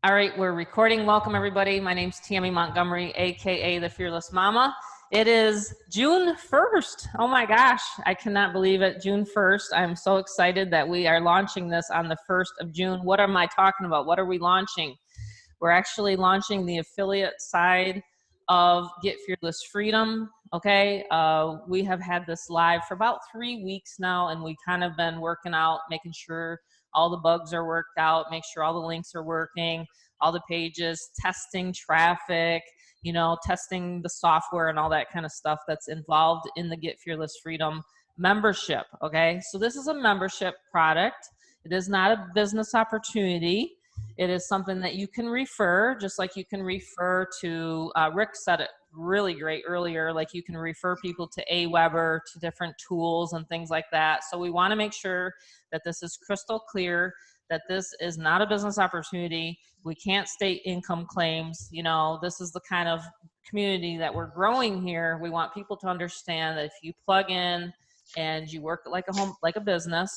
All right, we're recording. Welcome, everybody. My name's Tammy Montgomery, AKA the Fearless Mama. It is June 1st. Oh my gosh, I cannot believe it. June 1st. I'm so excited that we are launching this on the 1st of June. What am I talking about? What are we launching? We're actually launching the affiliate side of Get Fearless Freedom. Okay, we have had this live for about 3 weeks now, and we kind of been working out, making sure all the bugs are worked out, make sure all the links are working, all the pages, testing traffic, you know, testing the software and all that kind of stuff that's involved in the Get Fearless Freedom membership. Okay, so this is a membership product. It is not a business opportunity. It is something that you can refer, just like you can refer to, Rick said it really great earlier, like you can refer people to Aweber, to different tools and things like that. So we want to make sure that this is crystal clear, that this is not a business opportunity. We can't state income claims. You know, this is the kind of community that we're growing here. We want people to understand that if you plug in and you work like a business,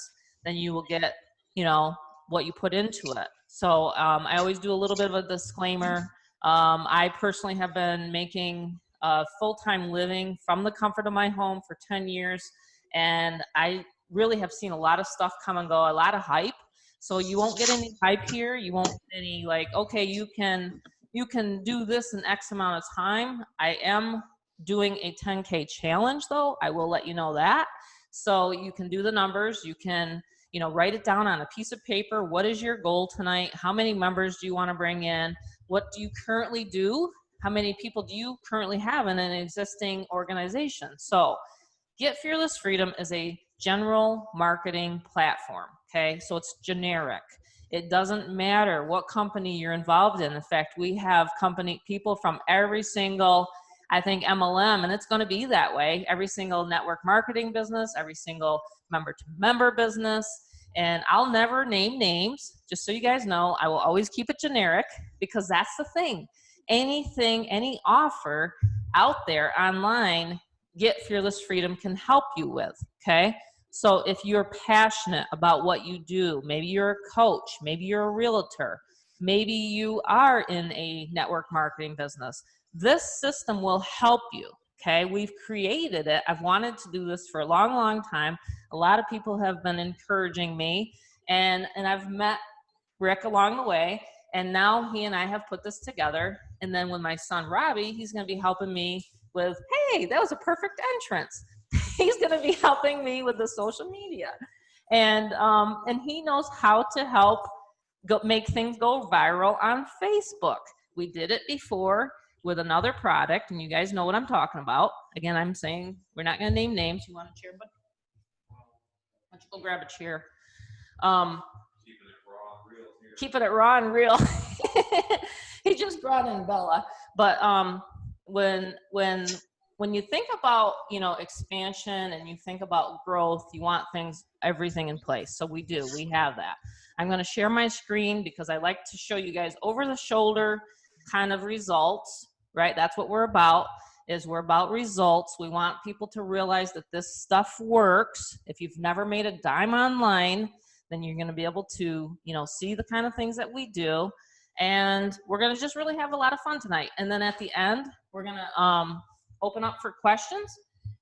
then you will get, you know, what you put into it. So I always do a little bit of a disclaimer. I personally have been making a full-time living from the comfort of my home for 10 years. And I really have seen a lot of stuff come and go, a lot of hype. So you won't get any hype here. You won't get any like, okay, you can do this in X amount of time. I am doing a 10K challenge though. I will let you know that. So you can do the numbers. You can, you know, write it down on a piece of paper. What is your goal tonight? How many members do you want to bring in? What do you currently do? How many people do you currently have in an existing organization? So Get Fearless Freedom is a general marketing platform, okay? So it's generic. It doesn't matter what company you're involved in. In fact, we have people from every single, I think, MLM, and it's going to be that way. Every single network marketing business, every single member-to-member business, and I'll never name names, just so you guys know. I will always keep it generic because that's the thing. Anything, any offer out there online, Get Fearless Freedom can help you with, okay? So if you're passionate about what you do, maybe you're a coach, maybe you're a realtor, maybe you are in a network marketing business, this system will help you, okay? We've created it. I've wanted to do this for a long, long time. A lot of people have been encouraging me, and I've met Rick along the way, and now he and I have put this together. And then with my son, Robbie, he's going to be helping me with, hey, that was a perfect entrance. He's going to be helping me with the social media. And he knows how to help make things go viral on Facebook. We did it before with another product, and you guys know what I'm talking about. Again, I'm saying we're not going to name names. You want a chair, bud? Why don't you go grab a chair? Keeping it raw and real. He just brought in Bella. But when you think about, you know, expansion and you think about growth, you want everything in place. So we do. We have that. I'm going to share my screen because I like to show you guys over the shoulder kind of results, right? That's what we're about. We're about results. We want people to realize that this stuff works. If you've never made a dime online, then you're going to be able to, you know, see the kind of things that we do. And we're going to just really have a lot of fun tonight. And then at the end, we're going to open up for questions,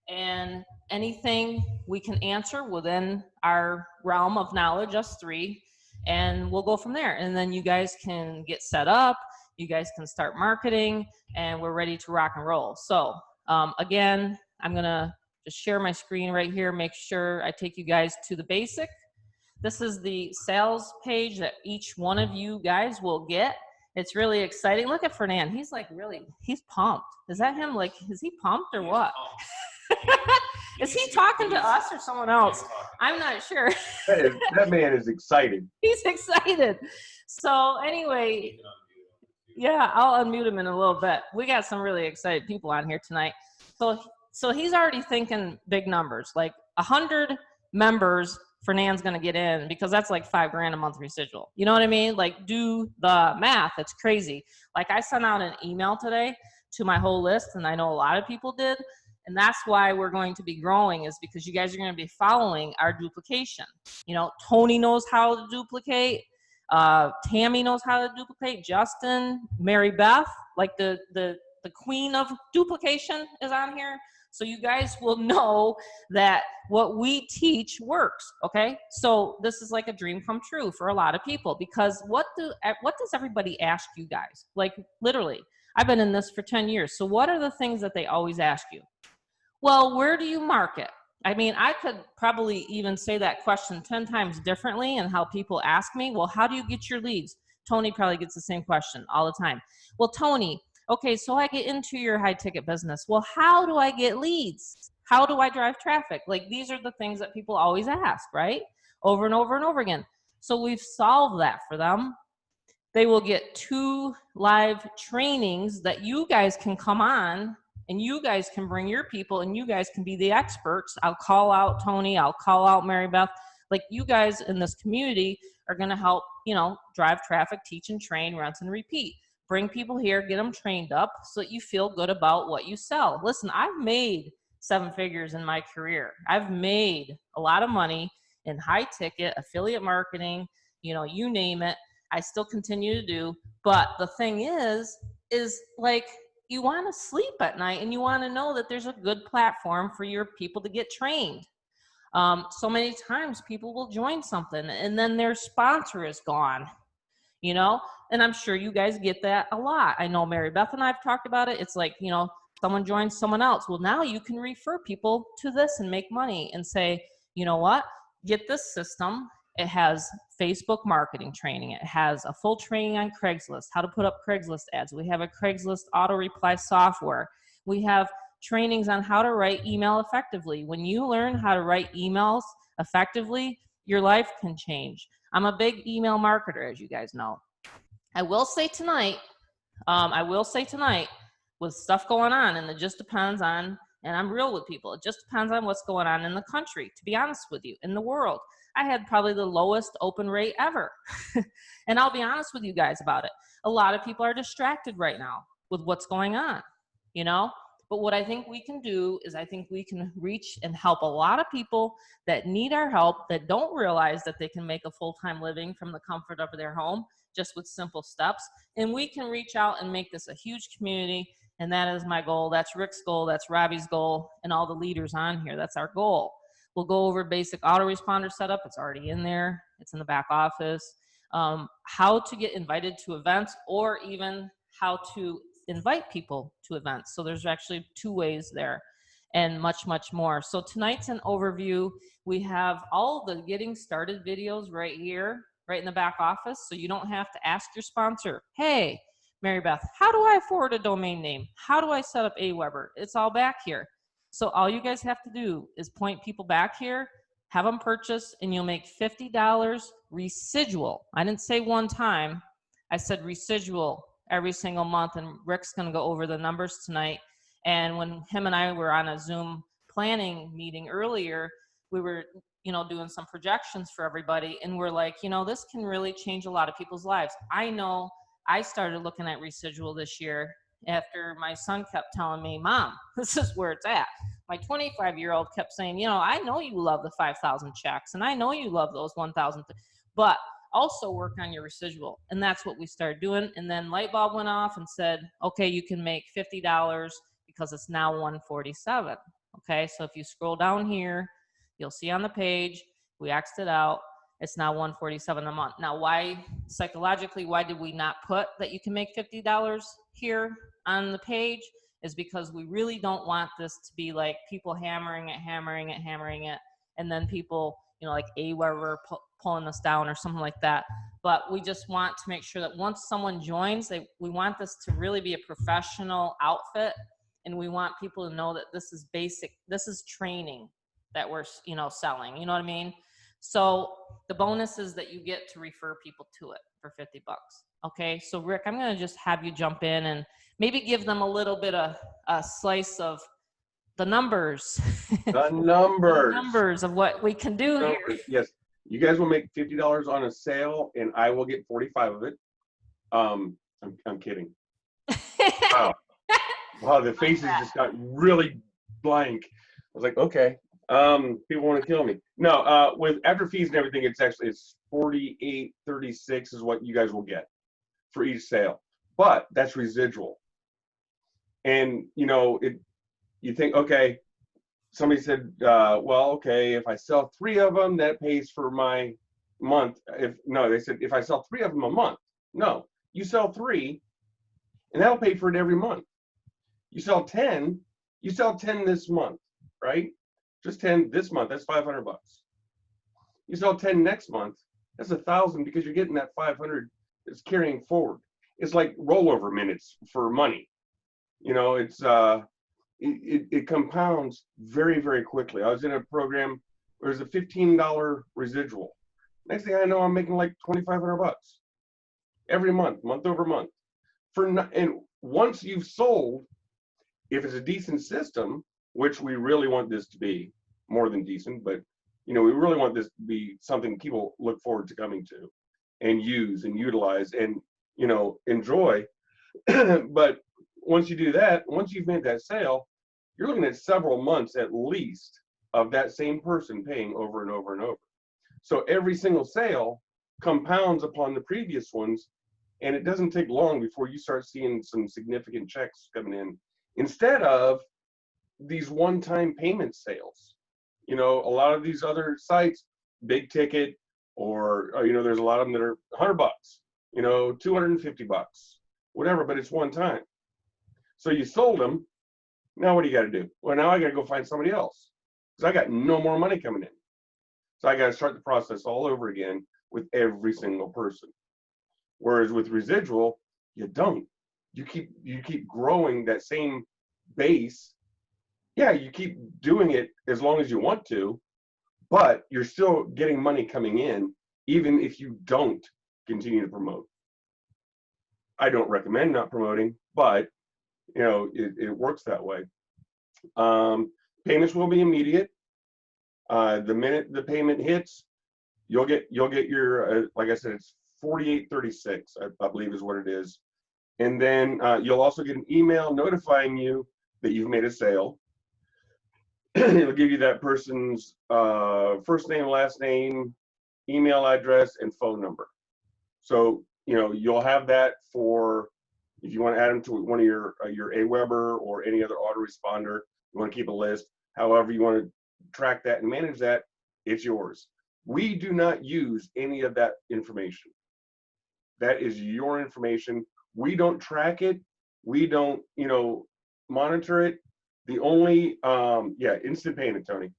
and anything we can answer within our realm of knowledge, us three, and we'll go from there. And then you guys can get set up. You guys can start marketing, and we're ready to rock and roll. So again, I'm going to just share my screen right here, make sure I take you guys to the basic. This is the sales page that each one of you guys will get. It's really exciting. Look at Fernand. He's like he's pumped. Is that him? Like, is he pumped or what? Is he talking to us or someone else? I'm not sure. That man is excited. He's excited. So anyway, yeah, I'll unmute him in a little bit. We got some really excited people on here tonight. So he's already thinking big numbers, like 100 members. Fernand's going to get in because that's like $5,000 a month residual. You know what I mean? Like, do the math. It's crazy. Like, I sent out an email today to my whole list, and I know a lot of people did. And that's why we're going to be growing, is because you guys are going to be following our duplication. You know, Tony knows how to duplicate. Tammy knows how to duplicate. Justin, Mary Beth, like the queen of duplication is on here. So you guys will know that what we teach works, okay? So this is like a dream come true for a lot of people, because what does everybody ask you guys? Like literally, I've been in this for 10 years. So what are the things that they always ask you? Well, where do you market? I mean, I could probably even say that question 10 times differently and how people ask me, well, how do you get your leads? Tony probably gets the same question all the time. Well, Tony, okay, so I get into your high ticket business. Well, how do I get leads? How do I drive traffic? Like, these are the things that people always ask, right? Over and over and over again. So we've solved that for them. They will get 2 live trainings that you guys can come on, and you guys can bring your people, and you guys can be the experts. I'll call out Tony, I'll call out Mary Beth. Like, you guys in this community are going to help, drive traffic, teach and train, rinse and repeat. Bring people here, get them trained up so that you feel good about what you sell. Listen, I've made 7 figures in my career. I've made a lot of money in high ticket, affiliate marketing, you name it. I still continue to do. But the thing is like, you want to sleep at night and you want to know that there's a good platform for your people to get trained. So many times people will join something and then their sponsor is gone, and I'm sure you guys get that a lot. I know Mary Beth and I've talked about it. It's like, someone joins someone else. Well, now you can refer people to this and make money and say, you know what, get this system. It has Facebook marketing training. It has a full training on Craigslist, how to put up Craigslist ads. We have a Craigslist auto reply software. We have trainings on how to write email effectively. When you learn how to write emails effectively, your life can change. I'm a big email marketer, as you guys know. I will say tonight, with stuff going on, and it just depends on, and I'm real with people, it just depends on what's going on in the country, to be honest with you, in the world. I had probably the lowest open rate ever. And I'll be honest with you guys about it. A lot of people are distracted right now with what's going on, But what I think we can do is I think we can reach and help a lot of people that need our help, that don't realize that they can make a full-time living from the comfort of their home, just with simple steps. And we can reach out and make this a huge community. And that is my goal. That's Rick's goal. That's Robbie's goal. And all the leaders on here. That's our goal. We'll go over basic autoresponder setup. It's already in there. It's in the back office. How to get invited to events, or even how to invite people to events. So there's actually 2 ways there, and much, much more. So tonight's an overview. We have all the getting started videos right here, right in the back office. So you don't have to ask your sponsor, hey, Mary Beth, how do I forward a domain name? How do I set up Aweber? It's all back here. So all you guys have to do is point people back here, have them purchase, and you'll make $50 residual. I didn't say one time. I said residual every single month, and Rick's going to go over the numbers tonight. And when him and I were on a Zoom planning meeting earlier, we were, doing some projections for everybody, and we're like, this can really change a lot of people's lives. I know I started looking at residual this year after my son kept telling me, Mom, this is where it's at. My 25-year-old kept saying, I know you love the 5,000 checks, and I know you love those 1,000, but also work on your residual. And that's what we started doing. And then light bulb went off and said, okay, you can make $50 because it's now $147. Okay, so if you scroll down here, you'll see on the page, we X'd it out. It's now $147 a month. Now, why, psychologically, why did we not put that you can make $50 here on the page? Is because we really don't want this to be like people hammering it, and then people, like Aweber pulling us down or something like that. But we just want to make sure that once someone joins, we want this to really be a professional outfit, and we want people to know that this is basic, this is training that we're, selling, you know what I mean? So the bonus is that you get to refer people to it for $50. Okay, so Rick, I'm going to just have you jump in and maybe give them a little bit of a slice of the numbers. The numbers. The numbers of what we can do here. Yes, you guys will make $50 on a sale, and I will get 45 of it. I'm kidding. Wow, the faces just got really blank. I was like, okay. People want to kill me. No, with after fees and everything, it's 48.36 is what you guys will get for each sale. But that's residual. And you think, okay, somebody said, well, okay, if I sell 3 of them, that pays for my month. They said if I sell 3 of them a month. No, you sell 3, and that'll pay for it every month. You sell 10 this month, right? Just 10 this month, that's $500. You sell 10 next month, that's 1,000 because you're getting that 500 that's carrying forward. It's like rollover minutes for money. It compounds very, very quickly. I was in a program where there's a $15 residual. Next thing I know, I'm making like $2,500 every month, month over month. And once you've sold, if it's a decent system, which we really want this to be more than decent, but we really want this to be something people look forward to coming to and use and utilize and enjoy. But once you do that, once you've made that sale, you're looking at several months at least of that same person paying over and over and over. So every single sale compounds upon the previous ones, and it doesn't take long before you start seeing some significant checks coming in instead of these one-time payment sales. A lot of these other sites, big ticket, or there's a lot of them that are $100, $250, whatever, but it's one time. So you sold them. Now what do you got to do? Well, now I got to go find somebody else because I got no more money coming in. So I got to start the process all over again with every single person. Whereas with residual, you don't. You keep growing that same base. Yeah, you keep doing it as long as you want to, but you're still getting money coming in even if you don't continue to promote. I don't recommend not promoting, but it works that way. Payments will be immediate. The minute the payment hits, you'll get your like I said, it's 48.36, I believe is what it is, and then you'll also get an email notifying you that you've made a sale. It'll give you that person's first name, last name, email address, and phone number. So you'll have that for if you want to add them to one of your AWeber or any other autoresponder. You want to keep a list. However you want to track that and manage that, it's yours. We do not use any of that information. That is your information. We don't track it. We don't monitor it. The only instant payment, Tony.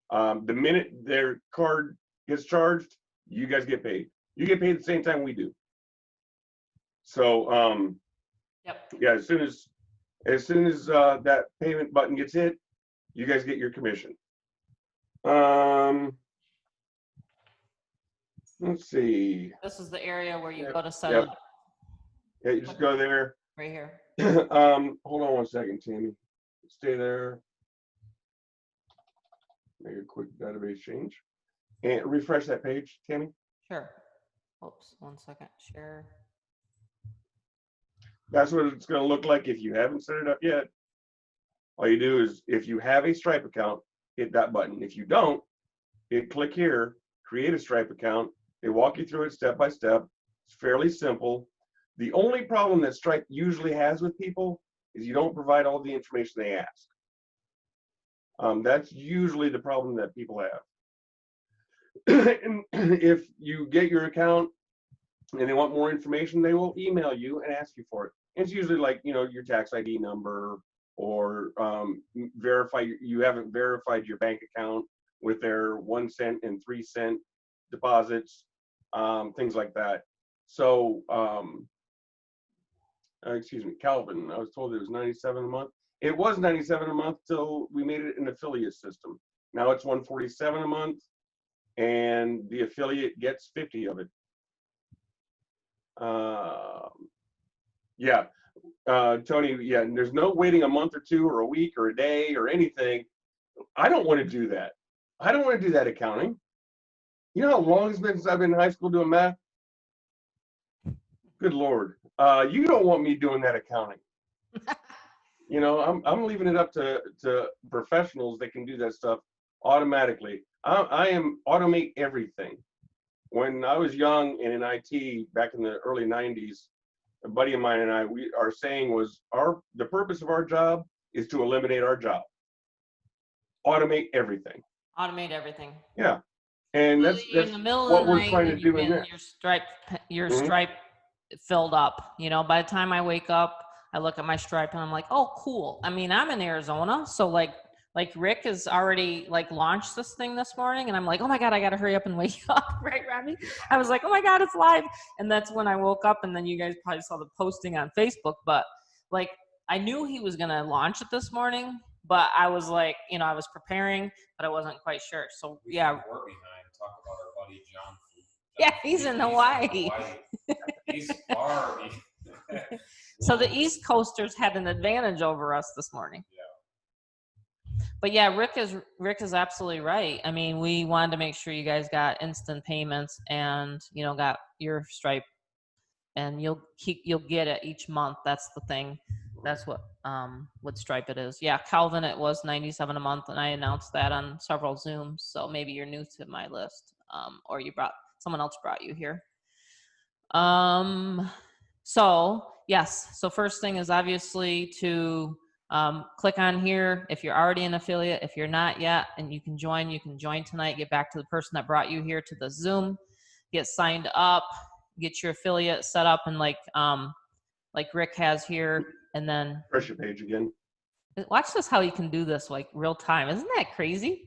The minute their card gets charged, you guys get paid. You get paid at the same time we do. So yep. Yeah, as soon as that payment button gets hit, you guys get your commission. Let's see. This is the area where you go to set Yep. up. Yeah, you just go there. Right here. Hold on one second, Tammy. Stay there. Make a quick database change. And refresh that page, Tammy. Sure. Oops, 1 second. Share. That's what it's going to look like if you haven't set it up yet. All you do is, if you have a Stripe account, hit that button. If you don't, click here, create a Stripe account. They walk you through it step by step. It's fairly simple. The only problem that Stripe usually has with people is you don't provide all the information they ask. That's usually the problem that people have. And if you get your account and they want more information, they will email you and ask you for it. And it's usually like, your tax ID number, or you haven't verified your bank account with their 1 cent and 3 cent deposits, things like that. So, excuse me, Calvin, I was told it was $97 a month. It was $97 a month till we made it an affiliate system. Now it's $147 a month, and the affiliate gets 50 of it. Tony, yeah, and there's no waiting a month or two or a week or a day or anything. I don't want to do that. I don't want to do that accounting. You know how long it's been since I've been in high school doing math? Good Lord. You don't want me doing that accounting. I'm leaving it up to professionals that can do that stuff automatically. I am automate everything. When I was young and in IT back in the early 90s, a buddy of mine and I, our saying was the purpose of our job is to eliminate our job. Automate everything. Automate everything. Yeah. And that's in the middle what of the we're night trying to and you're do in getting this. your Mhm. stripe filled up. You know, by the time I wake up, I look at my stripe and I'm like, oh, cool. I mean, I'm in Arizona, so like Rick has already like launched this thing this morning, and I'm like, oh my god, I gotta hurry up and wake up, right, Robbie? I was like, oh my god, it's live, and that's when I woke up, and then you guys probably saw the posting on Facebook, but like I knew he was gonna launch it this morning, but I was like, you know, I was preparing, but I wasn't quite sure. So yeah. We're behind. Talk about our buddy John. Yeah, he's in Hawaii. He's far. So the East Coasters had an advantage over us this morning. Yeah. But yeah, Rick is absolutely right. I mean, we wanted to make sure you guys got instant payments and, you know, got your stripe, and you'll get it each month. That's the thing. That's what Stripe it is. Yeah, Calvin, it was $97 a month, and I announced that on several Zooms. So maybe you're new to my list, or someone else brought you here. So yes, so first thing is obviously to click on here if you're already an affiliate. If you're not yet and you can join tonight. Get back to the person that brought you here to the Zoom, get signed up, get your affiliate set up, and like Rick has here, and then Refresh your page again. watch this, how he can do this like real time. Isn't that crazy?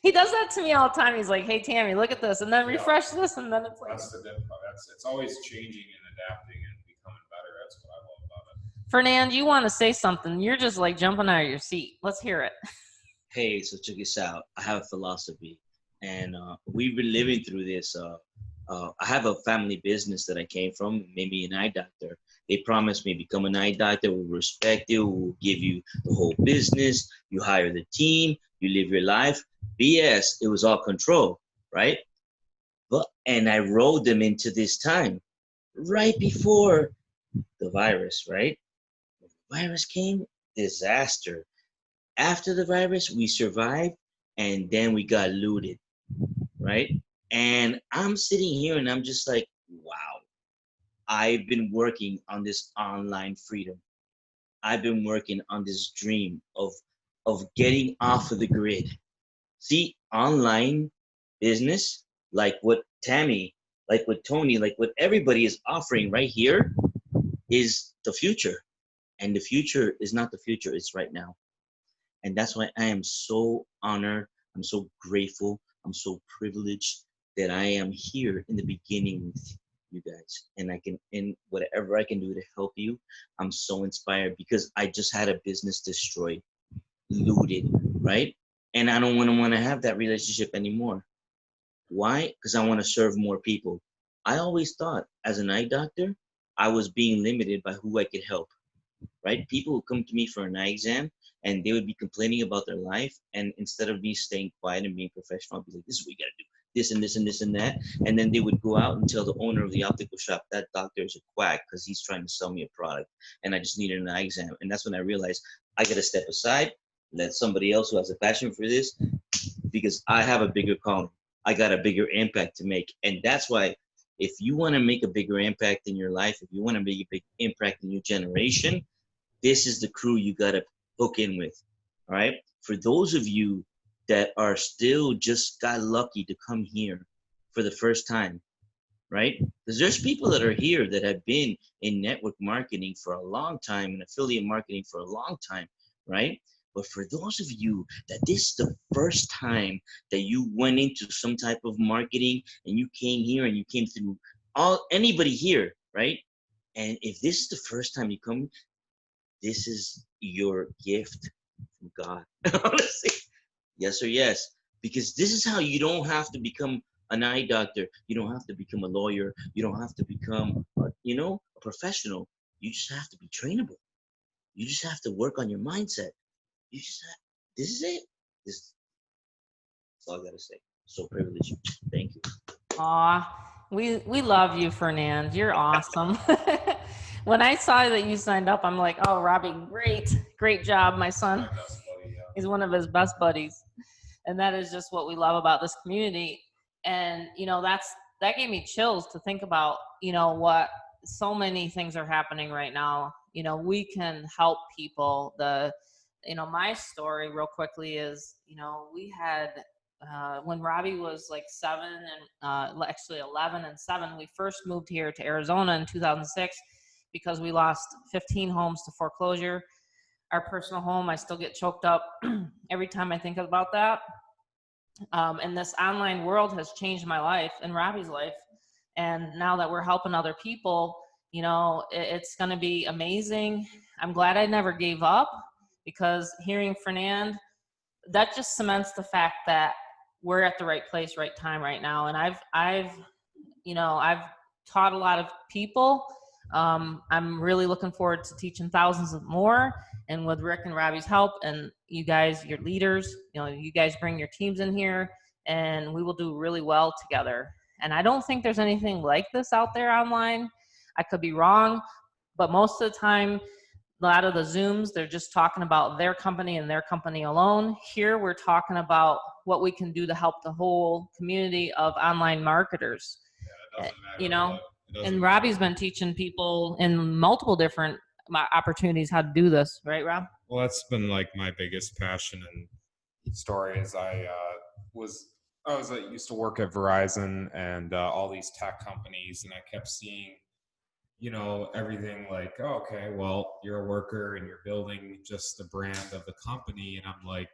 He does that to me all the time. He's like, hey Tammy, look at this, and then refresh this, and then it's like, that's the difficult. It's always changing and adapting and becoming better. That's what I love about it. Fernand, you want to say something? You're just like jumping out of your seat. Let's hear it. Hey, so check this out. I have a philosophy, and we've been living through this. I have a family business that I came from, made me an eye doctor. They promised me become an eye doctor, we'll respect you, we'll give you the whole business, you hire the team, you live your life. BS, it was all control, right? And I rode them into this time, right before the virus, right? When the virus came, disaster. After the virus, we survived, and then we got looted, right? And I'm sitting here and I'm just like, wow, I've been working on this online freedom. I've been working on this dream of getting off of the grid. See, online business, like what Tammy, like what Tony, like what everybody is offering right here, is the future. And the future is not the future, it's right now. And that's why I am so honored, I'm so grateful, I'm so privileged that I am here in the beginning with you guys, and whatever I can do to help you. I'm so inspired because I just had a business destroyed, looted, right? And I don't want to have that relationship anymore. Why? Because I want to serve more people. I always thought as an eye doctor, I was being limited by who I could help, right? People would come to me for an eye exam and they would be complaining about their life. And instead of me staying quiet and being professional, I'd be like, this is what you got to do. This and this and this and that. And then they would go out and tell the owner of the optical shop, that doctor is a quack because he's trying to sell me a product and I just needed an eye exam. And that's when I realized I got to step aside, let somebody else who has a passion for this, because I have a bigger calling. I got a bigger impact to make. And that's why if you want to make a bigger impact in your life, if you want to make a big impact in your generation, this is the crew you got to hook in with. All right. For those of you that are still just got lucky to come here for the first time, right? Because there's people that are here that have been in network marketing for a long time and affiliate marketing for a long time, right? But for those of you that this is the first time that you went into some type of marketing and you came here and you came through anybody here, right? And if this is the first time you come, this is your gift from God. Honestly, yes or yes. Because this is how you don't have to become an eye doctor. You don't have to become a lawyer. You don't have to become, a professional. You just have to be trainable. You just have to work on your mindset. You just have, this is it. That's all I gotta say. So privileged. Thank you. Aw, we love you, Fernand. You're awesome. When I saw that you signed up, I'm like, oh, Robbie, great job, my son. My best buddy, yeah. He's one of his best buddies. And that is just what we love about this community. And, you know, that gave me chills to think about, you know, what so many things are happening right now. You know, we can help people. You know, my story real quickly is, you know, we had, when Robbie was like 7 and actually 11 and 7, we first moved here to Arizona in 2006 because we lost 15 homes to foreclosure. Our personal home, I still get choked up every time I think about that. And this online world has changed my life and Robbie's life. And now that we're helping other people, you know, it's going to be amazing. I'm glad I never gave up, because hearing Fernand, that just cements the fact that we're at the right place, right time, right now. And I've taught a lot of people. I'm really looking forward to teaching thousands of more. And with Rick and Robbie's help, and you guys, your leaders, you know, you guys bring your teams in here, and we will do really well together. And I don't think there's anything like this out there online. I could be wrong, but most of the time, a lot of the Zooms, they're just talking about their company and their company alone. Here, we're talking about what we can do to help the whole community of online marketers. Yeah, it doesn't matter You know, what- it doesn't and matter. Robbie's been teaching people in multiple different opportunities how to do this, right, Rob? Well, that's been like my biggest passion and story. Is I used to work at Verizon and all these tech companies, and I kept seeing, you know, everything like, oh, okay, well, you're a worker and you're building just the brand of the company, and I'm like,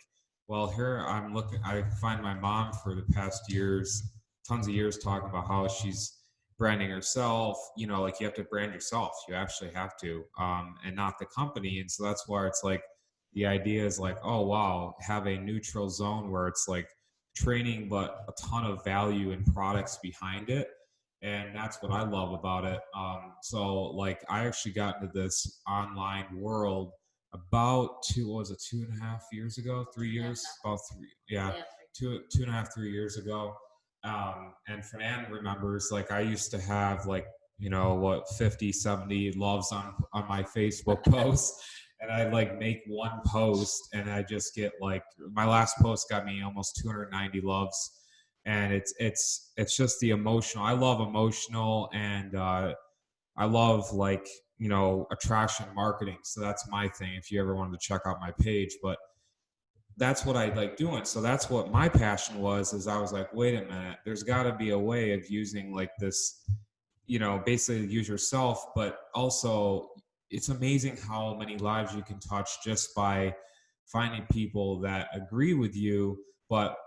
well, here I'm looking. I find my mom for the past years, tons of years, talking about how she's branding herself. You know, like you have to brand yourself. You actually have to, and not the company. And so that's why it's like the idea is like, oh wow, have a neutral zone where it's like training, but a ton of value and products behind it. And that's what I love about it. So like I actually got into this online world about 2.5 years ago, 3 years, about three, yeah, 2.5, 3 years ago. And Fernand remembers, like I used to have like, you know, what, 50, 70 loves on my Facebook posts. And I like make one post and I just get like, my last post got me almost 290 loves. And it's just the emotional. I love emotional, and I love, like, you know, attraction marketing. So that's my thing. If you ever wanted to check out my page, but that's what I like doing. So that's what my passion was. Is I was like, wait a minute, there's got to be a way of using like this, you know, basically use yourself, but also it's amazing how many lives you can touch just by finding people that agree with you, but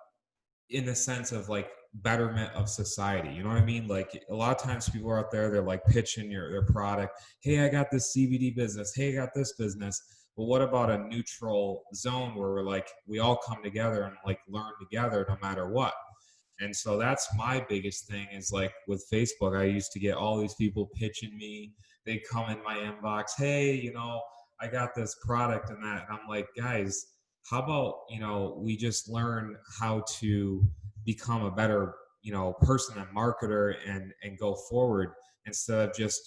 in the sense of like betterment of society. You know what I mean? Like a lot of times people are out there, they're like pitching their product. Hey, I got this CBD business. Hey, I got this business. But what about a neutral zone where we're like, we all come together and like learn together no matter what? And so that's my biggest thing is like with Facebook, I used to get all these people pitching me. They come in my inbox, hey, you know, I got this product and that. And I'm like, guys, how about, you know, we just learn how to become a better, you know, person and marketer and go forward instead of just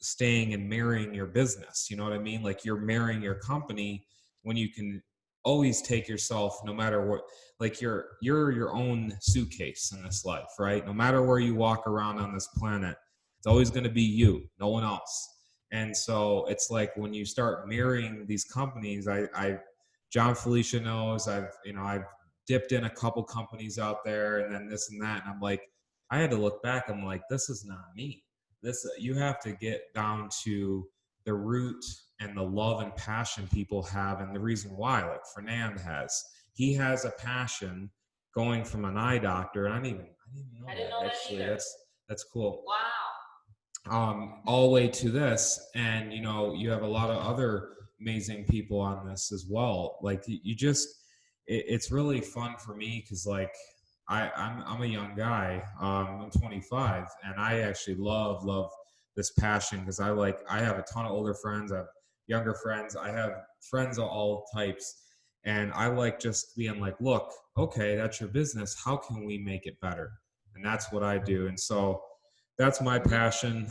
staying and marrying your business. You know what I mean? Like you're marrying your company when you can always take yourself, no matter what, like you're your own suitcase in this life, right? No matter where you walk around on this planet, it's always going to be you, no one else. And so it's like when you start marrying these companies, I John Felicia knows I've dipped in a couple companies out there and then this and that. And I'm like, I had to look back. I'm like, this is not me. This, you have to get down to the root and the love and passion people have. And the reason why, like Fernand has, he has a passion going from an eye doctor. And I didn't even know that actually. That's cool. Wow. All the way to this. And, you know, you have a lot of other amazing people on this as well. Like you just, it's really fun for me because like I'm a young guy. I'm 25, and I actually love this passion because I have a ton of older friends, I have younger friends, I have friends of all types, and I like just being like, look, okay, that's your business. How can we make it better? And that's what I do. And so that's my passion.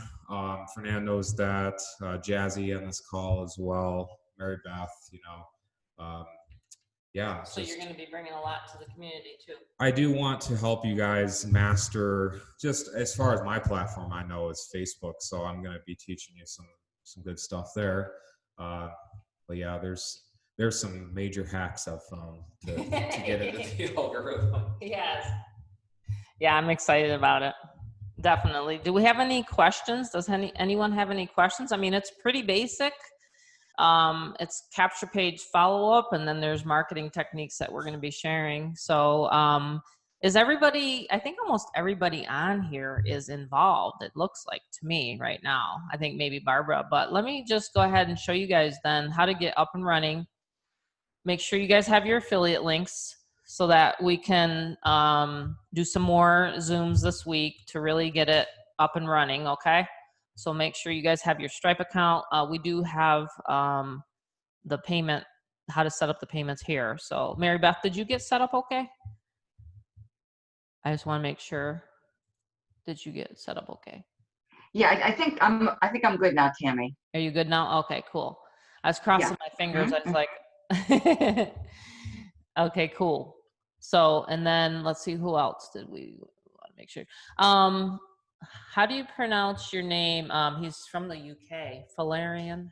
Fernand knows that. Jazzy on this call as well. Mary Beth, you know. yeah. So you're going to be bringing a lot to the community too. I do want to help you guys master, just as far as my platform I know is Facebook. So I'm going to be teaching you some good stuff there. But yeah, there's some major hacks I've found to get into the algorithm. Yes. Yeah, I'm excited about it. Definitely. Do we have any questions? Does anyone have any questions? I mean, it's pretty basic. It's capture page follow-up, and then there's marketing techniques that we're going to be sharing. So is everybody, I think almost everybody on here is involved, it looks like to me right now. I think maybe Barbara, but let me just go ahead and show you guys then how to get up and running. Make sure you guys have your affiliate links so that we can do some more Zooms this week to really get it up and running, okay? So make sure you guys have your Stripe account. We do have the payment, how to set up the payments here. So Mary Beth, did you get set up okay? I just want to make sure. Did you get set up okay? Yeah, I think I'm good now, Tammy. Are you good now? Okay, cool. I was crossing my fingers. I was like, okay, cool. So, and then let's see, who else did we want to make sure? How do you pronounce your name? He's from the UK. Valerian,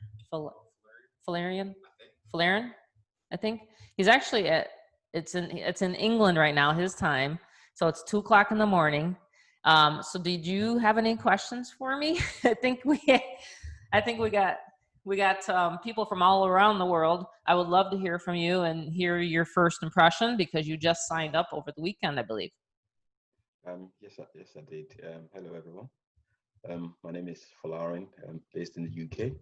I think. He's actually it's in England right now, his time. So it's 2 o'clock in the morning. So did you have any questions for me? I think we got people from all around the world. I would love to hear from you and hear your first impression because you just signed up over the weekend, I believe. Yes, I did. Hello, everyone. My name is Falarin. I'm based in the UK.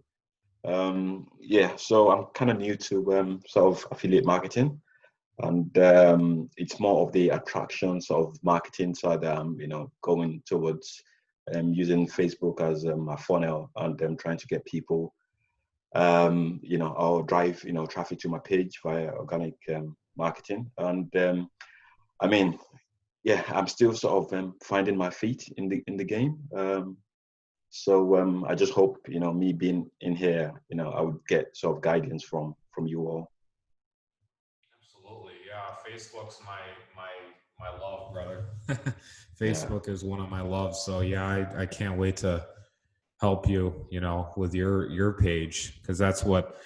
Yeah, so I'm kind of new to sort of affiliate marketing, and it's more of the attraction sort of marketing side that I'm, going towards, using Facebook as a funnel, and trying to get people, I'll drive, traffic to my page via organic marketing, and I mean, yeah, I'm still sort of finding my feet in the game. So I just hope, me being in here, I would get sort of guidance from you all. Absolutely, yeah. Facebook's my love, brother. Facebook is one of my loves. So yeah, I can't wait to help you, with your page, because that's what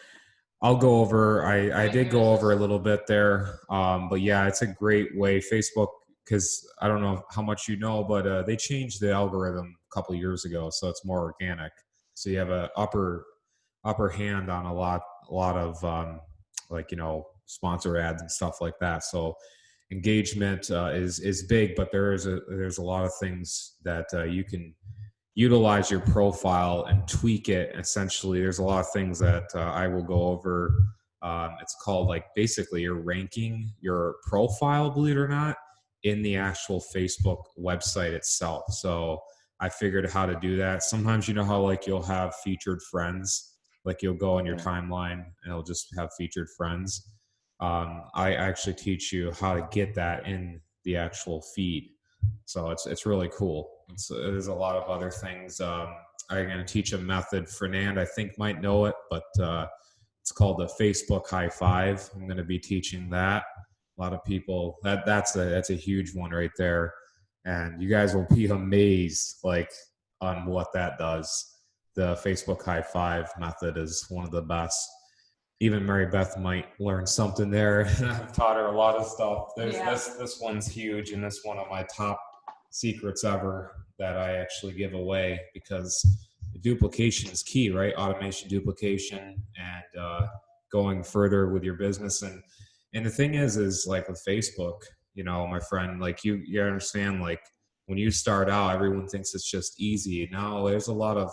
I'll go over. I did go over a little bit there, but yeah, it's a great way. Facebook, because I don't know how much you know, but they changed the algorithm a couple of years ago, so it's more organic. So you have a upper hand on a lot of sponsor ads and stuff like that. So engagement is big, but there's a lot of things that you can utilize your profile and tweak it. Essentially, there's a lot of things that I will go over. It's called basically you're ranking your profile, believe it or not, in the actual Facebook website itself. So I figured how to do that. Sometimes how you'll have featured friends, you'll go on your timeline and it'll just have featured friends. I actually teach you how to get that in the actual feed. So it's really cool. There's a lot of other things. I'm going to teach a method. Fernand, I think, might know it, but it's called the Facebook High Five. I'm going to be teaching that. A lot of people, that's a huge one right there. And you guys will be amazed on what that does. The Facebook High Five method is one of the best. Even Mary Beth might learn something there. I've taught her a lot of stuff. This one's huge, and this one of my top secrets ever that I actually give away, because duplication is key, right? Automation, duplication, and going further with your business. And the thing is with Facebook, my friend, you understand, when you start out, everyone thinks it's just easy. No, there's a lot of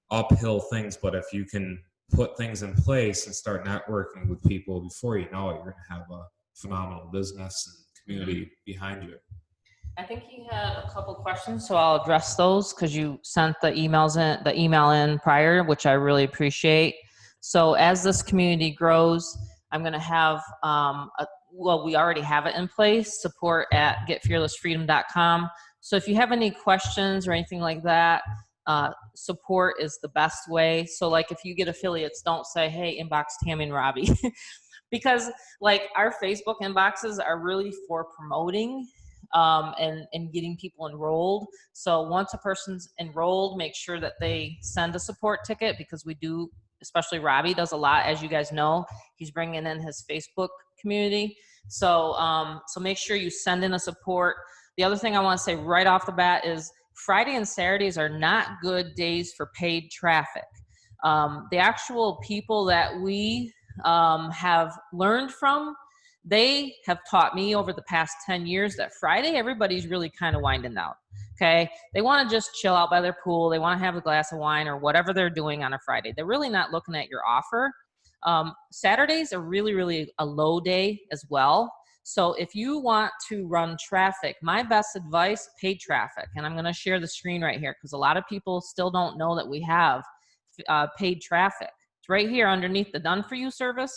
uphill things, but if you can put things in place and start networking with people before you know it, you're going to have a phenomenal business and community behind you. I think he had a couple questions, so I'll address those because you sent the email in prior, which I really appreciate. So as this community grows, I'm going to have we already have it in place, support at getfearlessfreedom.com. So if you have any questions or anything like that, support is the best way. So if you get affiliates, don't say, hey, inbox Tammy and Robbie. because like our Facebook inboxes are really for promoting and getting people enrolled. So once a person's enrolled, make sure that they send a support ticket, because we do, especially Robbie does a lot, as you guys know, he's bringing in his Facebook community. So, so make sure you send in a support. The other thing I want to say right off the bat is Friday and Saturdays are not good days for paid traffic. The actual people that we have learned from, they have taught me over the past 10 years that Friday, everybody's really kind of winding down. Okay. They want to just chill out by their pool. They want to have a glass of wine or whatever they're doing on a Friday. They're really not looking at your offer. Saturdays are really, really a low day as well. So if you want to run traffic, my best advice, paid traffic. And I'm going to share the screen right here because a lot of people still don't know that we have paid traffic. It's right here underneath the Done For You service.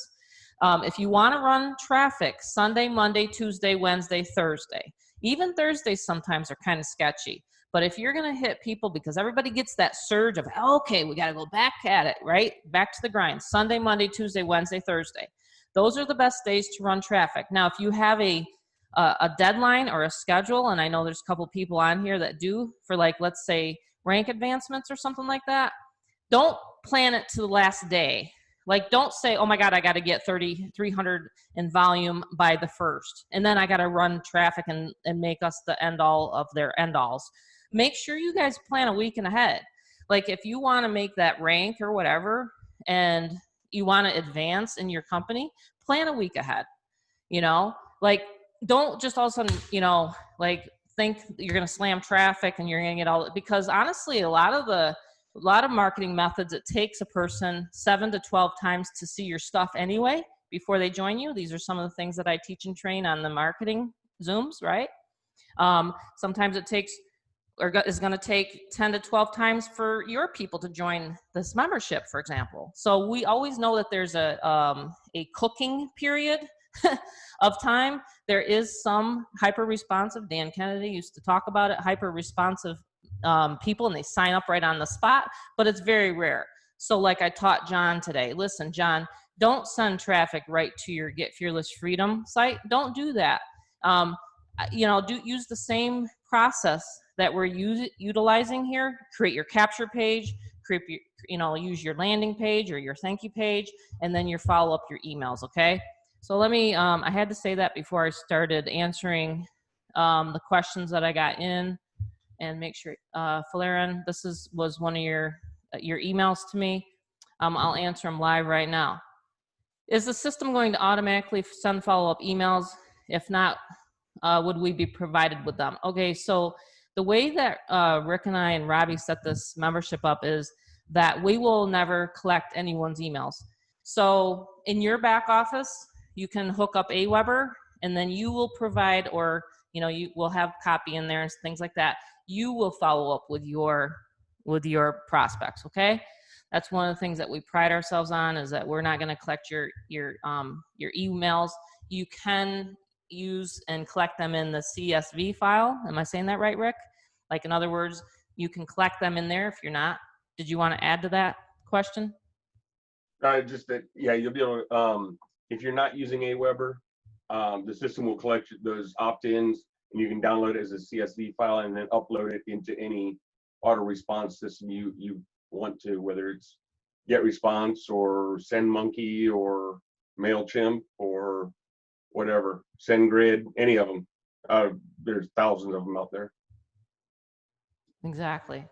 If you want to run traffic Sunday, Monday, Tuesday, Wednesday, Thursday, even Thursdays sometimes are kind of sketchy. But if you're going to hit people, because everybody gets that surge of, okay, we got to go back at it, right? Back to the grind. Sunday, Monday, Tuesday, Wednesday, Thursday. Those are the best days to run traffic. Now, if you have a deadline or a schedule, and I know there's a couple people on here that do for, like, let's say rank advancements or something like that, don't plan it to the last day. Like, don't say, oh my God, I got to get 300 in volume by the 1st. And then I got to run traffic and make us the end all of their end alls. Make sure you guys plan a week and ahead. Like, if you want to make that rank or whatever, and you want to advance in your company, plan a week ahead. You know, like, don't just all of a sudden, you know, like, think you're going to slam traffic and you're going to get all, because honestly, a lot of marketing methods, it takes a person 7 to 12 times to see your stuff anyway before they join you. These are some of the things that I teach and train on the marketing Zooms, right? Sometimes it takes, or is going to take 10 to 12 times for your people to join this membership, for example. So we always know that there's a cooking period of time. There is some hyper-responsive, Dan Kennedy used to talk about it, hyper-responsive people, and they sign up right on the spot, but it's very rare. So like I taught John today, listen, John, don't send traffic right to your Get Fearless Freedom site. Don't do that. You know, use the same process that we're utilizing here. Create your capture page, create your, you know, use your landing page or your thank you page, and then your follow up, your emails. Okay. So let me, I had to say that before I started answering the questions that I got in, and make sure, Falaren, this was one of your emails to me. I'll answer them live right now. Is the system going to automatically send follow-up emails? If not, would we be provided with them? Okay, so the way that Rick and I and Robbie set this membership up is that we will never collect anyone's emails. So in your back office, you can hook up Aweber, and then you will provide, or you know, you will have copy in there and things like that. You will follow up with your prospects. Okay, that's one of the things that we pride ourselves on, is that we're not going to collect your emails. You can use and collect them in the CSV file. Am I saying that right, Rick? Like, in other words, you can collect them in there. If you're not, did you want to add to that question? Just that, yeah, you'll be able to, if you're not using Aweber, the system will collect those opt-ins, and you can download it as a CSV file and then upload it into any auto response system you want to, whether it's GetResponse or SendMonkey or MailChimp or whatever, SendGrid, any of them. There's thousands of them out there. Exactly.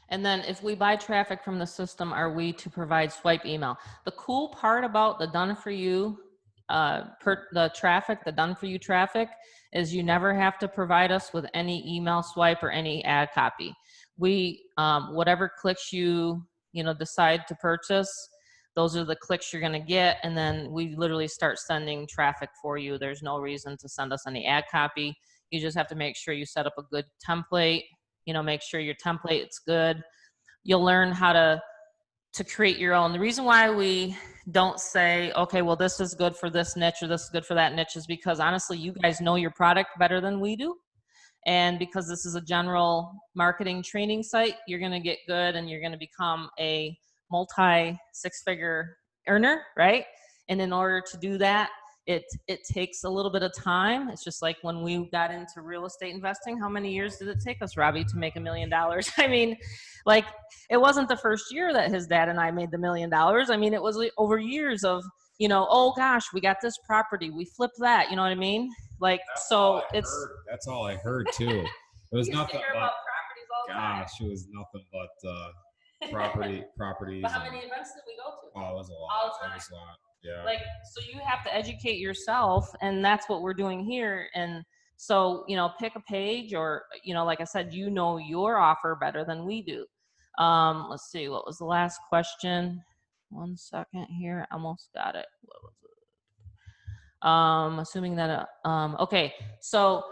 And then if we buy traffic from the system, are we to provide swipe email? The cool part about the Done For You, the Done For You traffic, is you never have to provide us with any email swipe or any ad copy. We, whatever clicks you decide to purchase, those are the clicks you're going to get, and then we literally start sending traffic for you. There's no reason to send us any ad copy. You just have to make sure you set up a good template. Make sure your template is good. You'll learn how to create your own. The reason why we don't say, okay, well, this is good for this niche or this is good for that niche, is because honestly, you guys know your product better than we do. And because this is a general marketing training site, you're going to get good and you're going to become a multi-six-figure earner, right? And in order to do that, it takes a little bit of time. It's just like when we got into real estate investing, how many years did it take us, Robbie, to make $1 million? I mean, like, it wasn't the first year that his dad and I made the $1 million. I mean, it was like over years of, you know, oh gosh, we got this property, we flipped that, you know what I mean? Like, that's all I heard too. It was nothing but gosh, it was nothing but properties. But how many events did we go to? Oh, it was a lot. All the time. It was a lot. Yeah. Like, so you have to educate yourself, and that's what we're doing here. And so, you know, pick a page, or, you know, like I said, you know your offer better than we do. Let's see, what was the last question? 1 second here, almost got it. What was it? Assuming that, okay, so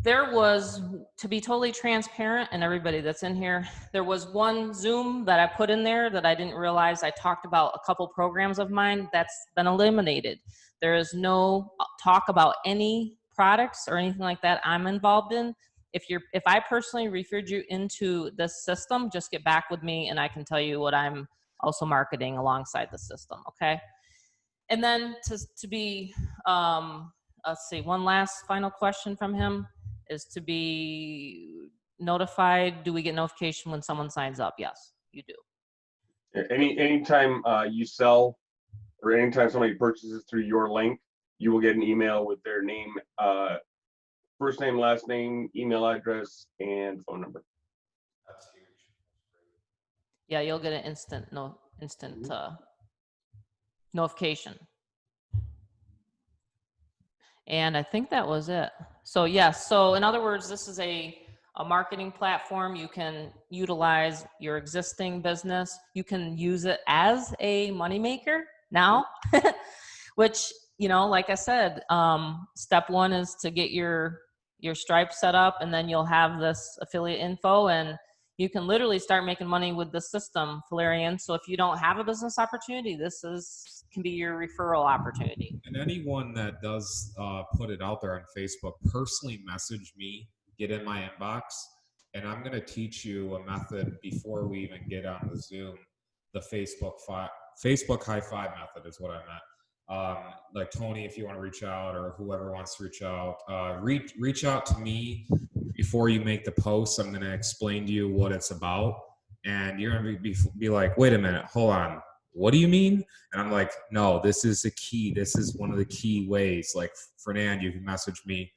there was, to be totally transparent, and everybody that's in here, there was one Zoom that I put in there that I didn't realize I talked about a couple programs of mine that's been eliminated. There is no talk about any products or anything like that I'm involved in. If I personally referred you into this system, just get back with me and I can tell you what I'm also marketing alongside the system, okay? And then to be, let's see, one last final question from him is to be notified. Do we get notification when someone signs up? Yes, you do. Anytime you sell, or anytime somebody purchases through your link, you will get an email with their name, first name, last name, email address, and phone number. That's huge. Yeah, you'll get an instant notification. And I think that was it. So yes, so in other words, this is a marketing platform. You can utilize your existing business. You can use it as a moneymaker now, which, you know, like I said, step one is to get your Stripe set up, and then you'll have this affiliate info, and you can literally start making money with the system, Valerian. So if you don't have a business opportunity, this can be your referral opportunity. And anyone that does put it out there on Facebook, personally message me, get in my inbox, and I'm going to teach you a method before we even get on the Zoom. The Facebook high five method is what I meant. Like Tony, if you want to reach out, or whoever wants to reach out, reach out to me before you make the post. I'm going to explain to you what it's about, and you're going to be like, wait a minute, hold on, what do you mean? And I'm like, no, this is the key. This is one of the key ways. Like, Fernand, you can message me,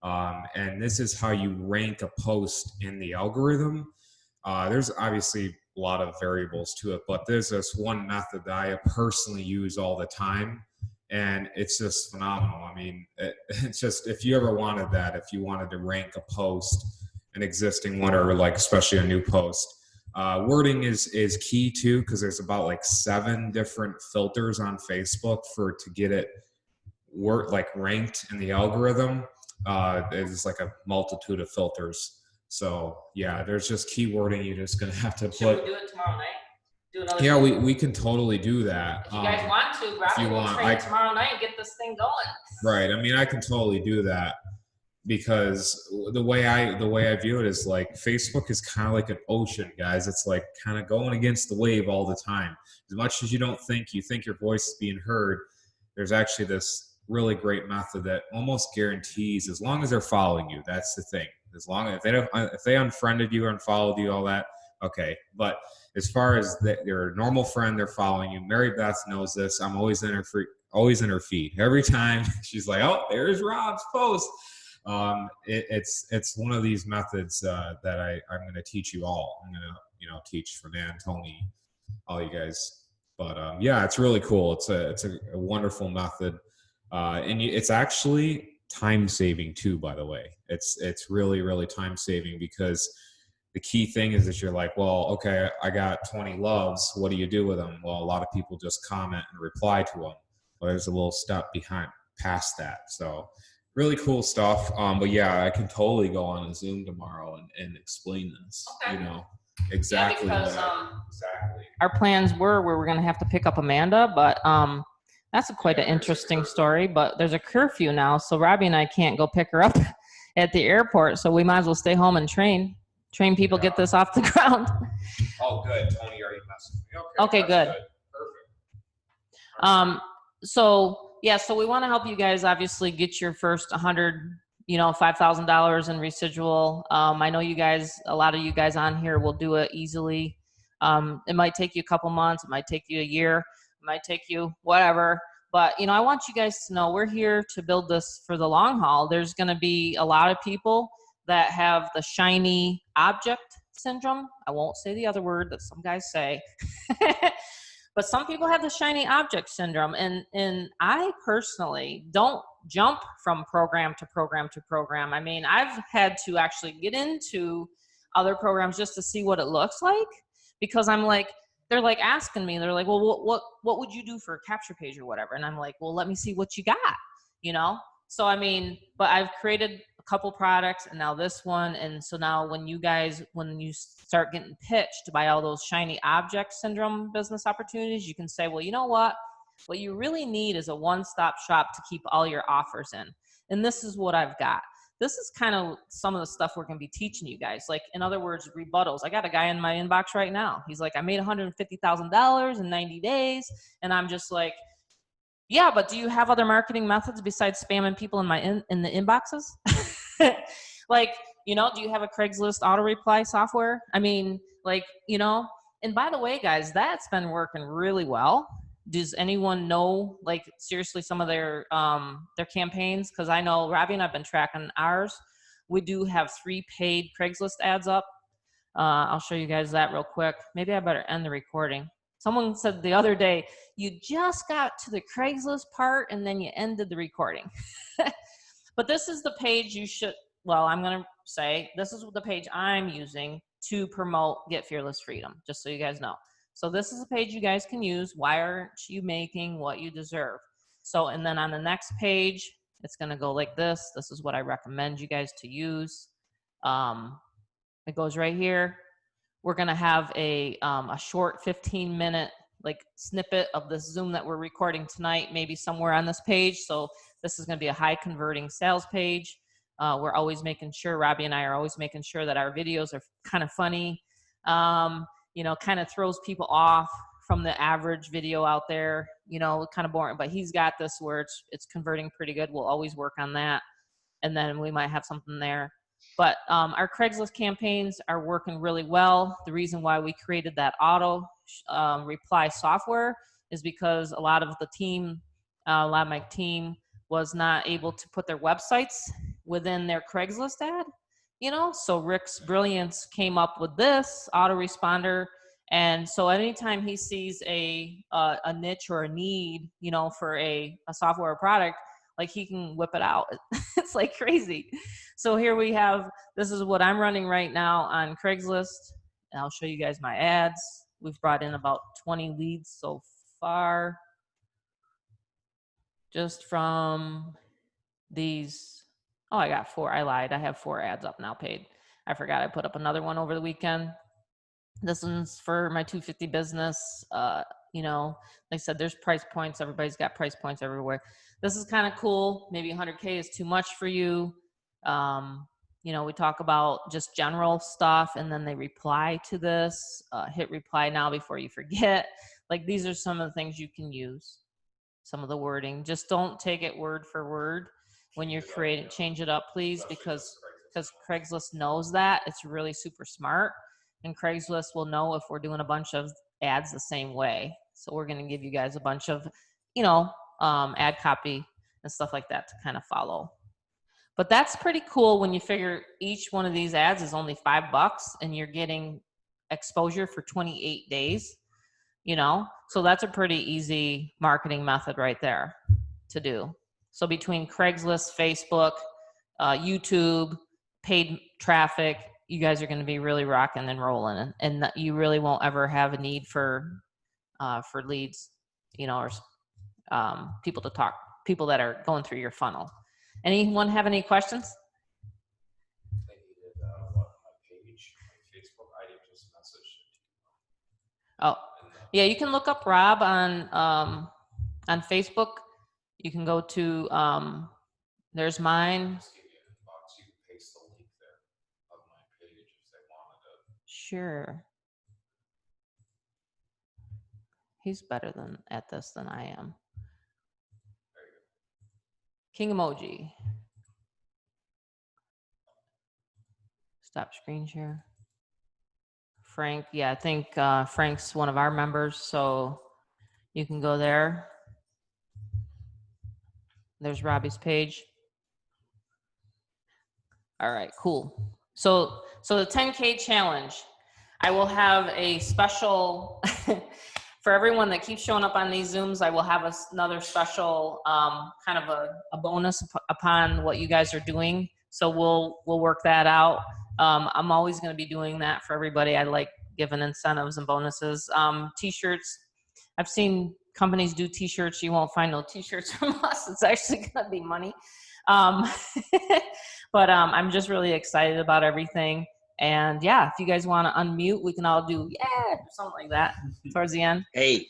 and this is how you rank a post in the algorithm. There's obviously a lot of variables to it, but there's this one method that I personally use all the time, and it's just phenomenal. I mean, it's just, if you ever wanted that, if you wanted to rank a post, an existing one, or like especially a new post, wording is key too, because there's about like 7 different filters on Facebook to get it ranked in the algorithm. There's like a multitude of filters. So yeah, there's just keywording. You're just gonna have to put. Should we do it tomorrow night? Do another. Yeah, we can totally do that. If you guys want to, grab it, we'll train tomorrow night and get this thing going. Right. I mean, I can totally do that, because the way I view it is like, Facebook is kind of like an ocean, guys. It's like kind of going against the wave all the time. As much as you think your voice is being heard, there's actually this really great method that almost guarantees, as long as they're following you, that's the thing. As long as if they unfriended you or unfollowed you, all that, okay. But as far as they're a normal friend, they're following you. Mary Beth knows this. I'm always in her feed. Every time she's like, oh, there's Rob's post. It's one of these methods that I'm going to teach you all. I'm going to teach Fernand, Tony, all you guys. But yeah, it's really cool. It's a wonderful method, and it's actually time saving too. By the way, it's really, really time saving, because the key thing is that you're like, well, okay, I got 20 loves. What do you do with them? Well, a lot of people just comment and reply to them. Well, there's a little step past that. So really cool stuff. But yeah, I can totally go on a Zoom tomorrow and explain this. Okay. Exactly. Yeah, because our plans were we were going to have to pick up Amanda, but that's quite an interesting story. But there's a curfew now, so Robbie and I can't go pick her up at the airport. So we might as well stay home and train people, get this off the ground. Oh, good. Tony already messaged me. Okay, good. Perfect. So yeah, so we want to help you guys obviously get your first 100, $5,000 in residual. I know you guys, a lot of you guys on here will do it easily. It might take you a couple months, it might take you a year, it might take you whatever. But I want you guys to know we're here to build this for the long haul. There's going to be a lot of people that have the shiny object syndrome. I won't say the other word that some guys say. But some people have the shiny object syndrome, and I personally don't jump from program to program to program. I mean, I've had to actually get into other programs just to see what it looks like, because I'm like, they're like asking me, they're like, well, what would you do for a capture page or whatever? And I'm like, well, let me see what you got. So I mean, but I've created a couple products and now this one. And so now when you start getting pitched by all those shiny object syndrome business opportunities, you can say, well, you know what you really need is a one-stop shop to keep all your offers in. And this is what I've got. This is kind of some of the stuff we're going to be teaching you guys. Like, in other words, rebuttals. I got a guy in my inbox right now. He's like, I made $150,000 in 90 days. And I'm just like, yeah, but do you have other marketing methods besides spamming people in the inboxes? Like, do you have a Craigslist auto reply software? I mean, like, and by the way, guys, that's been working really well. Does anyone know, like, seriously, some of their campaigns? Because I know Robbie and I've been tracking ours. We do have 3 paid Craigslist ads up. I'll show you guys that real quick. Maybe I better end the recording. Someone said the other day, you just got to the Craigslist part and then you ended the recording. But this is the page I'm going to say, this is the page I'm using to promote Get Fearless Freedom, just so you guys know. So this is a page you guys can use. Why aren't you making what you deserve? So, and then on the next page, it's going to go like this. This is what I recommend you guys to use. It goes right here. We're going to have a short 15-minute like snippet of this Zoom that we're recording tonight, maybe somewhere on this page. So this is going to be a high converting sales page. We're always making sure, Robbie and I are always making sure that our videos are kind of funny, kind of throws people off from the average video out there, kind of boring, but he's got this where it's converting pretty good. We'll always work on that. And then we might have something there. But our Craigslist campaigns are working really well. The reason why we created that auto reply software is because a lot of my team was not able to put their websites within their Craigslist ad, so Rick's brilliance came up with this autoresponder. And so anytime he sees a niche or a need, for a software or product, like, he can whip it out. It's like crazy. So here we have, this is what I'm running right now on Craigslist. And I'll show you guys my ads. We've brought in about 20 leads so far, just from these. Oh, I got 4. I lied. I have 4 ads up now paid. I forgot I put up another one over the weekend. This one's for my 250 business. Like I said, there's price points. Everybody's got price points everywhere. This is kind of cool. Maybe 100K is too much for you. We talk about just general stuff, and then they reply to this. Hit reply now before you forget. Like, these are some of the things you can use. Some of the wording. Just don't take it word for word when you're creating. Change it up, please, because Craigslist knows that. It's really super smart. And Craigslist will know if we're doing a bunch of ads the same way. So we're going to give you guys a bunch of, ad copy and stuff like that to kind of follow. But that's pretty cool when you figure each one of these ads is only $5 and you're getting exposure for 28 days, So that's a pretty easy marketing method right there to do. So between Craigslist, Facebook, YouTube, paid traffic, you guys are going to be really rocking and rolling, and you really won't ever have a need for leads, or people that are going through your funnel. Anyone have any questions? They needed what, my page, my Facebook. I just messaged. Oh, yeah, you can look up Rob on Facebook. You can go to there's mine. Just give you an inbox. You can paste the link there of my page if they wanted it. Sure. He's better at this than I am. King emoji. Stop screen share. Frank, yeah, I think Frank's one of our members, so you can go there. There's Robbie's page. All right, cool. So the 10K challenge, I will have a special for everyone that keeps showing up on these Zooms. I will have another special kind of a bonus upon what you guys are doing. So we'll work that out. I'm always going to be doing that for everybody. I like giving incentives and bonuses. T-shirts. I've seen companies do T-shirts. You won't find no T-shirts from us. It's actually going to be money. But I'm just really excited about everything. And yeah, if you guys want to unmute, we can all do something like that towards the end. Hey,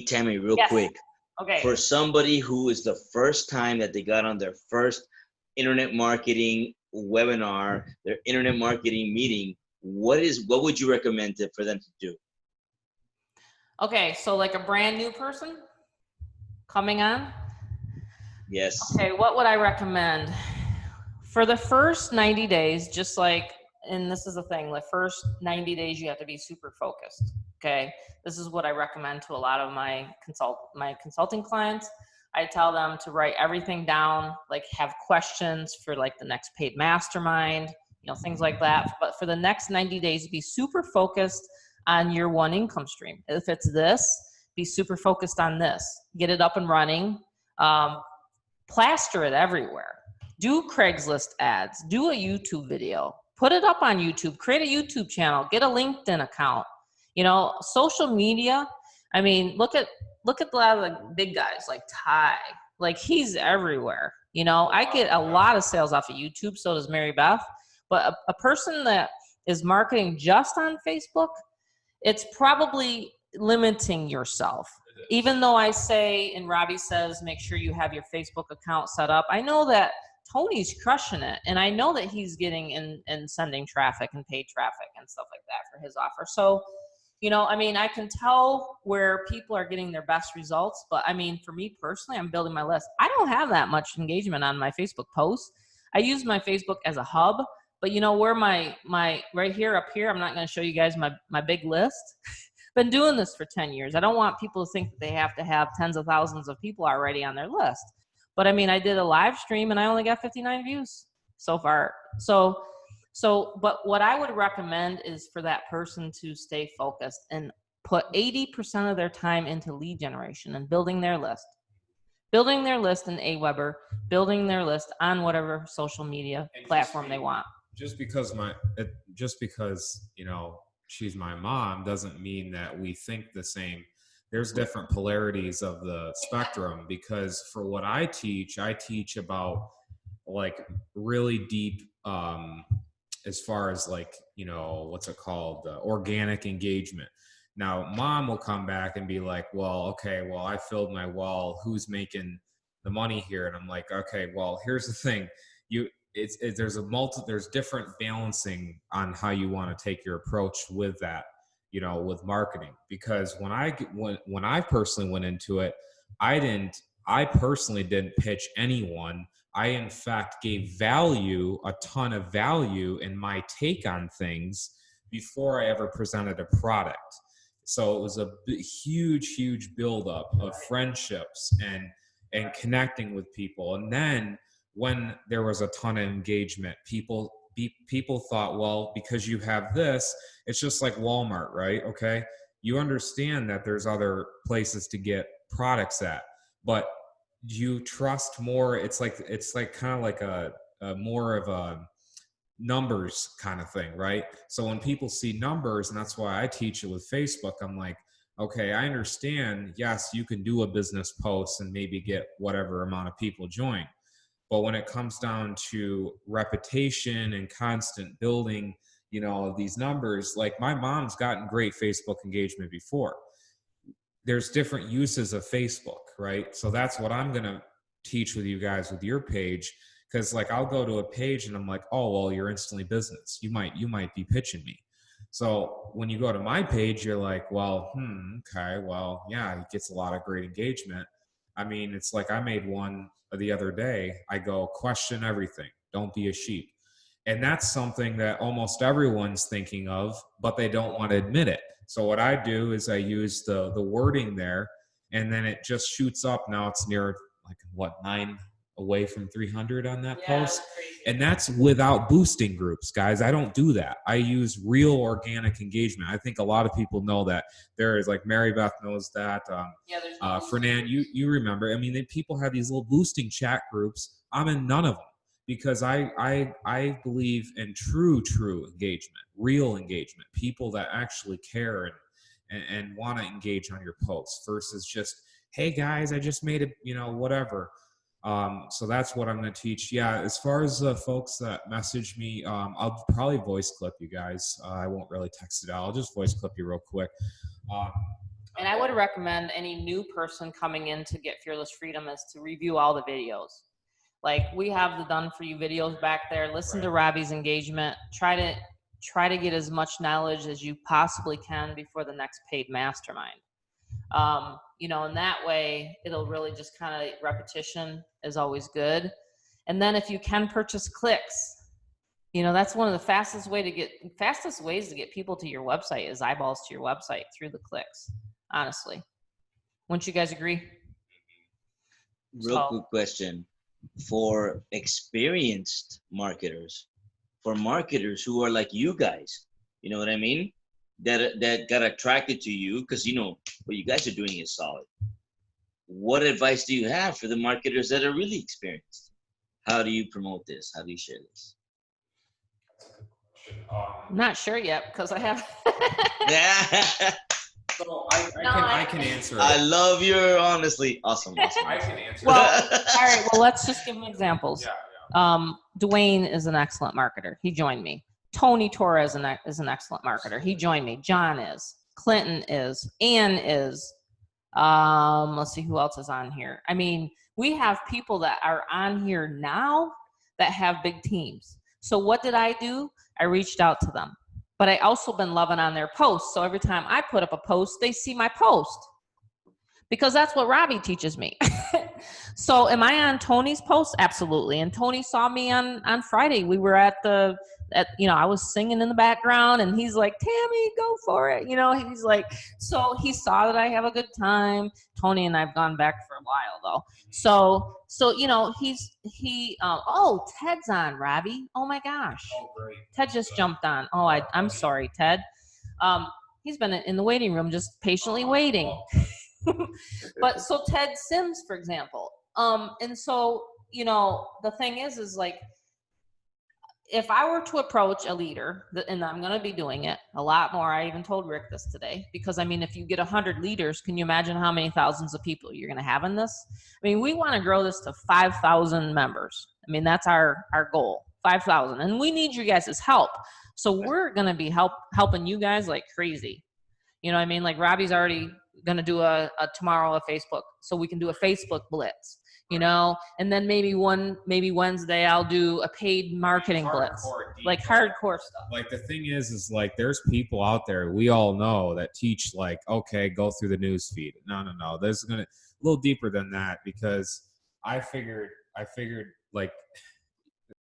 Tammy, real Yes. quick. Okay. For somebody who is the first time that they got on their first internet marketing webinar, their internet marketing meeting, what would you recommend for them to do? Okay, so like a brand new person coming on? Yes. Okay, what would I recommend? For the first 90 days, just like, and this is the thing, the first 90 days you have to be super focused, okay? This is what I recommend to a lot of my consulting clients. I tell them to write everything down, like have questions for like the next paid mastermind, things like that. But for the next 90 days, be super focused on your one income stream. If it's this, be super focused on this. Get it up and running. Plaster it everywhere. Do Craigslist ads, do a YouTube video, put it up on YouTube, create a YouTube channel, get a LinkedIn account. Social media, I mean, look at a lot of the big guys like Ty, like he's everywhere. I get a lot of sales off of YouTube, so does Mary Beth, but a person that is marketing just on Facebook, it's probably limiting yourself. Even though I say, and Robbie says, make sure you have your Facebook account set up. I know that Tony's crushing it, and I know that he's getting and sending traffic and paid traffic and stuff like that for his offer. So, I can tell where people are getting their best results, but for me personally, I'm building my list. I don't have that much engagement on my Facebook posts. I use my Facebook as a hub, but where my right here up here, I'm not going to show you guys my big list. Been doing this for 10 years. I don't want people to think that they have to have tens of thousands of people already on their list. But I did a live stream and I only got 59 views so far. But what I would recommend is for that person to stay focused and put 80% of their time into lead generation and building their list in Aweber, building their list on whatever social media platform they want. Just because she's my mom doesn't mean that we think the same. There's different polarities of the spectrum, because for what I teach about like really deep, as far as like, what's it called? Organic engagement. Now, mom will come back and be like, well, okay, well, I filled my wall. Who's making the money here? And I'm like, okay, well, here's the thing. There's different balancing on how you want to take your approach with that, with marketing. Because when I personally went into it, I personally didn't pitch anyone. I in fact gave a ton of value in my take on things before I ever presented a product. So it was a huge buildup of friendships and connecting with people. And then when there was a ton of engagement, people thought, well, because you have this, it's just like Walmart, right? Okay. You understand that there's other places to get products at, but you trust more. It's like kind of like a more of a numbers kind of thing, right? So when people see numbers, and that's why I teach it with Facebook, I'm like, okay, I understand. Yes, you can do a business post and maybe get whatever amount of people join. But when it comes down to reputation and constant building, these numbers, like my mom's gotten great Facebook engagement before. There's different uses of Facebook, right? So that's what I'm going to teach with you guys with your page. Because like I'll go to a page and I'm like, oh, well, you're instantly business. You might be pitching me. So when you go to my page, you're like, well, okay, well, yeah, it gets a lot of great engagement. I mean, it's like I made one the other day. I go, question everything. Don't be a sheep. And that's something that almost everyone's thinking of, but they don't want to admit it. So what I do is I use the wording there, and then it just shoots up. Now it's near like what, 9 away from 300 on that post. And that's without boosting groups, guys. I don't do that. I use real organic engagement. I think a lot of people know that. There is, like, Mary Beth knows that. Fernand, you remember. I mean, people have these little boosting chat groups. I'm in none of them because I believe in true engagement, real engagement, people that actually care and want to engage on your posts versus just, hey guys, I just made it, whatever. So that's what I'm going to teach. Yeah, as far as folks that message me, I'll probably voice clip you guys. I won't really text it out. I'll just voice clip you real quick. And I would recommend any new person coming in to get Fearless Freedom is to review all the videos. Like, we have the done for you videos back there. Listen to Robbie's engagement. Try to get as much knowledge as you possibly can before the next paid mastermind. And that way it'll really just kind of, repetition is always good. And then if you can purchase clicks, that's one of the fastest ways to get people to your website is eyeballs to your website through the clicks, honestly. Wouldn't you guys agree? Real quick question for experienced marketers, for marketers who are like you guys, you know what I mean? That got attracted to you because what you guys are doing is solid. What advice do you have for the marketers that are really experienced? How do you promote this? How do you share this? I'm not sure yet because I have. So I can answer it. I love your honestly. Awesome. I can answer Well, it. all right. Well, let's just give them examples. Yeah. Dwayne is an excellent marketer. He joined me. Tony Torres is an excellent marketer. He joined me. John is. Clinton is. Ann is. Let's see who else is on here. I mean, we have people that are on here now that have big teams. So what did I do? I reached out to them. But I also been loving on their posts. So every time I put up a post, they see my post. Because that's what Robbie teaches me. So am I on Tony's post? Absolutely. And Tony saw me on Friday. We were I was singing in the background and he's like, Tammy, go for it. He's like, so he saw that I have a good time. Tony and I've gone back for a while though. So Ted's on, Robbie. Oh my gosh. Oh, great. Ted just jumped on. Oh, I'm sorry, Ted. He's been in the waiting room just patiently waiting. But so Ted Sims, for example. And so, the thing is like, if I were to approach a leader, and I'm going to be doing it a lot more, I even told Rick this today, because if you get 100 leaders, can you imagine how many thousands of people you're going to have in this? I mean, we want to grow this to 5,000 members. I mean, that's our goal, 5,000. And we need you guys' help. So we're going to be helping you guys like crazy. Like Robbie's already going to do tomorrow a Facebook, so we can do a Facebook blitz, and then maybe Wednesday I'll do a paid marketing blitz, like hardcore stuff. Like, the thing is like, there's people out there we all know that teach like, okay, go through the news feed. No. There's a little deeper than that, because I figured like,